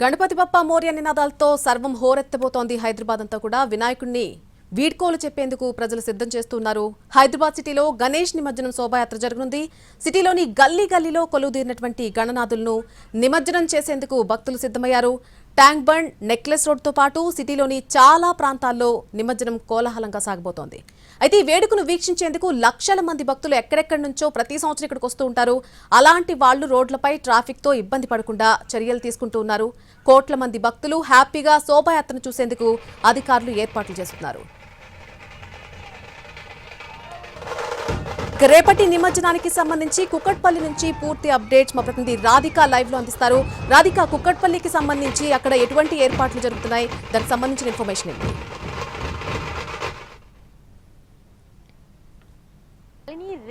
గణపతి బప్ప మోర్య నినాదాలతో సర్వం హోరెత్తబోతోంది. హైదరాబాద్ అంతా కూడా వినాయకుడిని వీడ్కోలు చెప్పేందుకు ప్రజలు సిద్ధం చేస్తున్నారు. హైదరాబాద్ సిటీలో గణేష్ నిమజ్జనం శోభాయాత్ర జరగనుంది. సిటీలోని గల్లీ గల్లీలో కొలువుదీరినటువంటి గణనాథులను నిమజ్జనం చేసేందుకు భక్తులు సిద్ధమయ్యారు. ట్యాంక్ బండ్, నెక్లెస్ రోడ్తో పాటు సిటీలోని చాలా ప్రాంతాల్లో నిమజ్జనం కోలాహలంగా సాగబోతోంది. అయితే ఈ వేడుకను వీక్షించేందుకు లక్షల మంది భక్తులు ఎక్కడెక్కడి నుంచో ప్రతి సంవత్సరం ఇక్కడికి వస్తూ ఉంటారు. అలాంటి వాళ్లు రోడ్లపై ట్రాఫిక్తో ఇబ్బంది పడకుండా చర్యలు తీసుకుంటూ ఉన్నారు. కోట్ల మంది భక్తులు హ్యాపీగా శోభాయాత్రను చూసేందుకు అధికారులు ఏర్పాట్లు చేస్తున్నారు. రేపటి నిమజ్జనానికి సంబంధించి కుక్కట్పల్లి నుంచి పూర్తి అప్డేట్స్ మా ప్రతినిధి రాధిక లైవ్ లో అందిస్తారు. రాధిక, కుక్కట్పల్లికి సంబంధించి అక్కడ ఎటువంటి ఏర్పాట్లు జరుగుతున్నాయి, దానికి సంబంధించిన ఇన్ఫర్మేషన్ ఏంటి?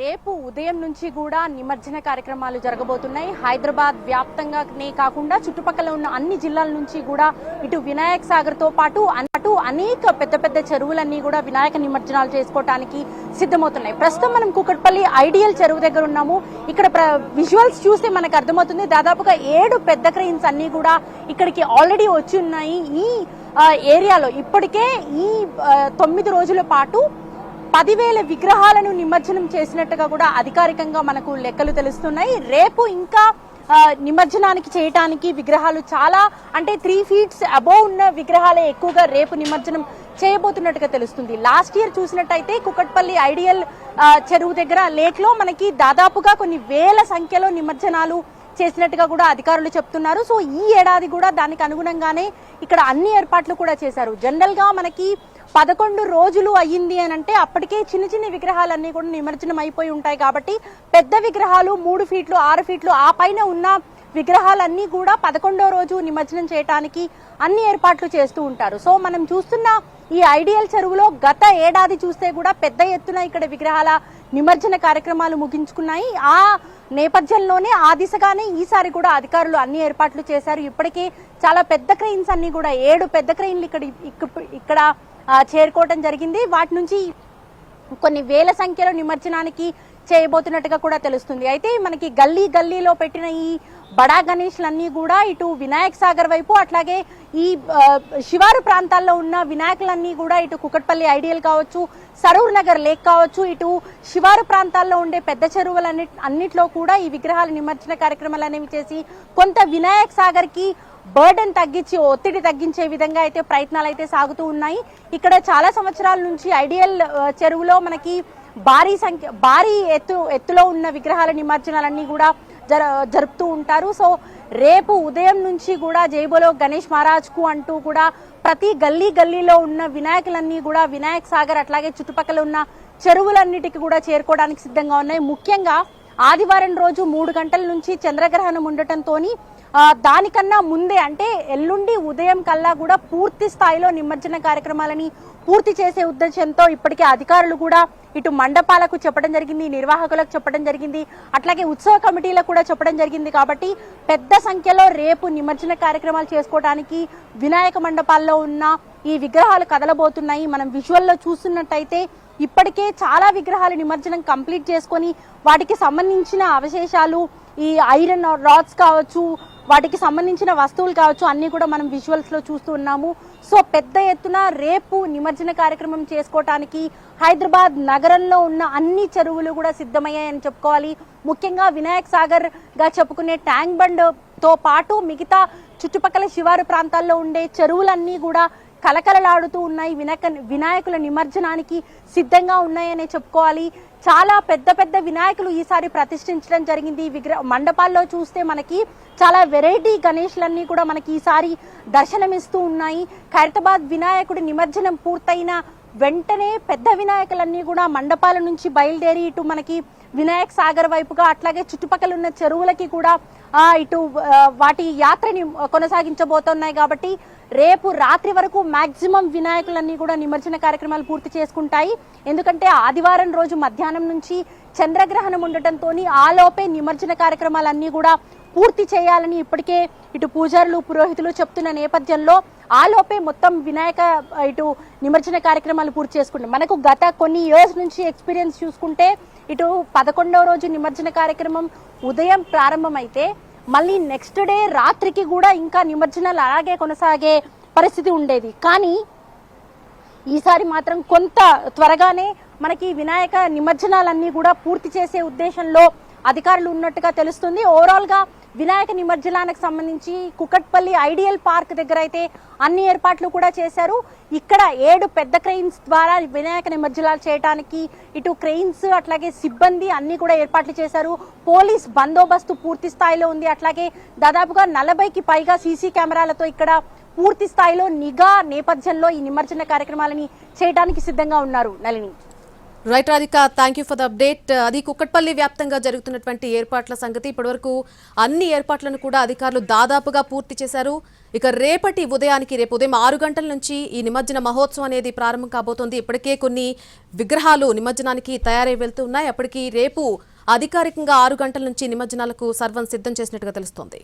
రేపు ఉదయం నుంచి కూడా నిమజ్జన కార్యక్రమాలు జరగబోతున్నాయి. హైదరాబాద్ వ్యాప్తంగానే కాకుండా చుట్టుపక్కల ఉన్న అన్ని జిల్లాల నుంచి కూడా ఇటు వినాయక్ సాగర్ తో పాటు అనేక పెద్ద పెద్ద చెరువులన్నీ కూడా వినాయక నిమజ్జనాలు చేసుకోవడానికి సిద్ధమవుతున్నాయి. ప్రస్తుతం మనం కూకట్పల్లి ఐడియల్ చెరువు దగ్గర ఉన్నాము. ఇక్కడ విజువల్స్ చూస్తే మనకు అర్థమవుతుంది, దాదాపుగా 7 పెద్ద క్రెయిన్స్ అన్ని కూడా ఇక్కడికి ఆల్రెడీ వచ్చి ఉన్నాయి. ఈ ఏరియాలో ఇప్పటికే ఈ 9 రోజుల పాటు 10,000 విగ్రహాలను నిమజ్జనం చేసినట్టుగా కూడా అధికారికంగా మనకు లెక్కలు తెలుస్తున్నాయి. రేపు ఇంకా నిమజ్జనానికి చేయటానికి విగ్రహాలు చాలా అంటే 3 feet అబోవ్ ఉన్న విగ్రహాలే ఎక్కువగా రేపు నిమజ్జనం చేయబోతున్నట్టుగా తెలుస్తుంది. లాస్ట్ ఇయర్ చూసినట్టయితే కుకట్పల్లి ఐడియల్ చెరువు దగ్గర లేక్ లో మనకి దాదాపుగా కొన్ని వేల సంఖ్యలో నిమజ్జనాలు చేసినట్టుగా కూడా అధికారులు చెప్తున్నారు. సో ఈ ఏడాది కూడా దానికి అనుగుణంగానే ఇక్కడ అన్ని ఏర్పాట్లు కూడా చేశారు. జనరల్ గా మనకి 11 రోజులు అయ్యింది అని అంటే అప్పటికే చిన్న చిన్న విగ్రహాలన్నీ కూడా నిమజ్జనం అయిపోయి ఉంటాయి. కాబట్టి పెద్ద విగ్రహాలు 3 feet 6 feet ఆ పైన ఉన్న విగ్రహాలన్నీ కూడా 11వ రోజు నిమజ్జనం చేయడానికి అన్ని ఏర్పాట్లు చేస్తూ ఉంటారు. సో మనం చూస్తున్న ఈ ఐడియల్ చెరువులో గత ఏడాది చూస్తే కూడా పెద్ద ఎత్తున ఇక్కడ విగ్రహాల నిమజ్జన కార్యక్రమాలు ముగించుకున్నాయి. ఆ నేపథ్యంలోనే ఆ దిశగానే ఈసారి కూడా అధికారులు అన్ని ఏర్పాట్లు చేశారు. ఇప్పటికే చాలా పెద్ద క్రెయిన్స్ అన్ని కూడా 7 పెద్ద క్రెయిన్లు ఇక్కడ చేరుకోవడం జరిగింది. వాటి నుంచి కొన్ని వేల సంఖ్యలో నిమజ్జనానికి చేయబోతున్నట్టుగా కూడా తెలుస్తుంది. అయితే మనకి గల్లీ గల్లీలో పెట్టిన ఈ బడా గణేష్లన్నీ కూడా ఇటు వినాయక్ సాగర్ వైపు, అట్లాగే ఈ శివారు ప్రాంతాల్లో ఉన్న వినాయకులన్నీ కూడా ఇటు కుకట్పల్లి ఐడియల్ కావచ్చు, సరూర్ నగర్ లేక్ కావచ్చు, ఇటు శివారు ప్రాంతాల్లో ఉండే పెద్ద చెరువులన్నిట్లో కూడా ఈ విగ్రహాల నిమజ్జన కార్యక్రమాలు అనేవి చేసి కొంత వినాయక్ సాగర్ కి బర్డెన్ తగ్గించి ఒత్తిడి తగ్గించే విధంగా అయితే ప్రయత్నాలు అయితే సాగుతూ ఉన్నాయి. ఇక్కడ చాలా సంవత్సరాల నుంచి ఐడియల్ చెరువులో మనకి భారీ ఎత్తులో ఉన్న విగ్రహాల నిమజ్జనాలన్నీ కూడా జరుపుతూ ఉంటారు. సో రేపు ఉదయం నుంచి కూడా జై బోలో గణేష్ మహారాజ్ కు అంటూ కూడా ప్రతి గల్లీలో ఉన్న వినాయకులన్నీ కూడా వినాయక్ సాగర్ అట్లాగే చుట్టుపక్కల ఉన్న చెరువులన్నిటికీ కూడా చేరుకోవడానికి సిద్ధంగా ఉన్నాయి. ముఖ్యంగా ఆదివారం రోజు 3 గంటల నుంచి చంద్రగ్రహణం ఉండటంతో దానికన్నా ముందే అంటే ఎల్లుండి ఉదయం కల్లా కూడా పూర్తి స్థాయిలో నిమజ్జన కార్యక్రమాలని పూర్తి చేసే ఉద్దేశంతో ఇప్పటికే అధికారులు కూడా ఇటు మండపాలకు చెప్పడం జరిగింది, నిర్వాహకులకు చెప్పడం జరిగింది, అట్లాగే ఉత్సవ కమిటీలకు కూడా చెప్పడం జరిగింది. కాబట్టి పెద్ద సంఖ్యలో రేపు నిమజ్జన కార్యక్రమాలు చేసుకోవడానికి వినాయక మండపాల్లో ఉన్న ఈ విగ్రహాలు కదలబోతున్నాయి. మనం విజువల్లో చూస్తున్నట్టయితే ఇప్పటికే చాలా విగ్రహాలు నిమజ్జనం కంప్లీట్ చేసుకొని వాటికి సంబంధించిన అవశేషాలు, ఈ ఐరన్ రాడ్స్ కావచ్చు, వాటికి సంబంధించిన వస్తువులు కావచ్చు, అన్ని కూడా మనం విజువల్స్ లో చూస్తూ ఉన్నాము. సో పెద్ద ఎత్తున రేపు నిమజ్జన కార్యక్రమం చేసుకోవటానికి హైదరాబాద్ నగరంలో ఉన్న అన్ని చెరువులు కూడా సిద్ధమయ్యాయని చెప్పుకోవాలి. ముఖ్యంగా వినాయక్ సాగర్ గా చెప్పుకునే ట్యాంక్ బండ్ తో పాటు మిగతా చుట్టుపక్కల శివారు ప్రాంతాల్లో ఉండే చెరువులన్నీ కూడా కలకలలాడుతూ ఉన్నాయి. వినాయకుల నిమజ్జనానికి సిద్ధంగా ఉన్నాయనే చెప్పుకోవాలి. చాలా పెద్ద పెద్ద వినాయకులు ఈసారి ప్రతిష్ఠించడం జరిగింది. మండపాల్లో చూస్తే మనకి చాలా వెరైటీ గణేష్లన్నీ కూడా మనకి ఈసారి దర్శనమిస్తూ ఉన్నాయి. ఖైరతాబాద్ వినాయకుడి నిమజ్జనం పూర్తయిన వెంటనే పెద్ద వినాయకులన్నీ కూడా మండపాల నుంచి బయలుదేరి ఇటు మనకి వినాయక్ సాగర్ వైపుగా అట్లాగే చుట్టుపక్కల ఉన్న చెరువులకి కూడా ఇటు వాటి యాత్రని కొనసాగించబోతున్నాయి. కాబట్టి రేపు రాత్రి వరకు మాక్సిమం వినాయకులన్నీ కూడా నిమజ్జన కార్యక్రమాలు పూర్తి చేసుకుంటాయి. ఎందుకంటే ఆదివారం రోజు మధ్యాహ్నం నుంచి చంద్రగ్రహణం ఉండటంతో ఆలోపే నిమజ్జన కార్యక్రమాలన్నీ కూడా పూర్తి చేయాలని ఇప్పటికే ఇటు పూజారులు పురోహితులు చెప్తున్న నేపథ్యంలో ఆలోపే మొత్తం వినాయక ఇటు నిమజ్జన కార్యక్రమాలు పూర్తి చేసుకుంటాం. మనకు గత కొన్ని ఇయర్స్ నుంచి ఎక్స్పీరియన్స్ చూసుకుంటే ఇటు 11వ రోజు నిమజ్జన కార్యక్రమం ఉదయం ప్రారంభమైతే మళ్ళీ నెక్స్ట్ డే రాత్రికి కూడా ఇంకా నిమజ్జనాలు అలాగే కొనసాగే పరిస్థితి ఉండేది. కానీ ఈసారి మాత్రం కొంత త్వరగానే మనకి వినాయక నిమజ్జనాలన్నీ కూడా పూర్తి చేసే ఉద్దేశంలో అధికారులు ఉన్నట్టుగా తెలుస్తుంది. ఓవరాల్గా వినాయక నిమజ్జనానికి సంబంధించి కుకట్పల్లి ఐడియల్ పార్క్ దగ్గర అయితే అన్ని ఏర్పాట్లు కూడా చేశారు. ఇక్కడ 7 పెద్ద క్రెయిన్స్ ద్వారా వినాయక నిమజ్జనాలు చేయడానికి ఇటు క్రెయిన్స్ అట్లాగే సిబ్బంది అన్ని కూడా ఏర్పాట్లు చేశారు. పోలీస్ బందోబస్తు పూర్తి స్థాయిలో ఉంది. అట్లాగే దాదాపుగా 40కి పైగా సీసీ కెమెరాలతో ఇక్కడ పూర్తి స్థాయిలో నిఘా నేపథ్యంలో ఈ నిమజ్జన కార్యక్రమాలని చేయడానికి సిద్ధంగా ఉన్నారు. Nalini. Right Radhika, thank you for the update. అది కుక్కట్పల్లి వ్యాప్తంగా జరుగుతున్నటువంటి ఏర్పాట్ల సంగతి. ఇప్పటివరకు అన్ని ఏర్పాట్లను కూడా అధికారులు దాదాపుగా పూర్తి చేశారు. ఇక రేపటి ఉదయానికి, రేపు ఉదయం 6 గంటల నుంచి ఈ నిమజ్జన మహోత్సవం అనేది ప్రారంభం కాబోతోంది. ఇప్పటికే కొన్ని విగ్రహాలు నిమజ్జనానికి తయారై వెళ్తున్నాయి. అప్పటికి రేపు అధికారికంగా 6 గంటల నుంచి నిమజ్జనాలకు సర్వం సిద్ధం చేసినట్టుగా తెలుస్తోంది.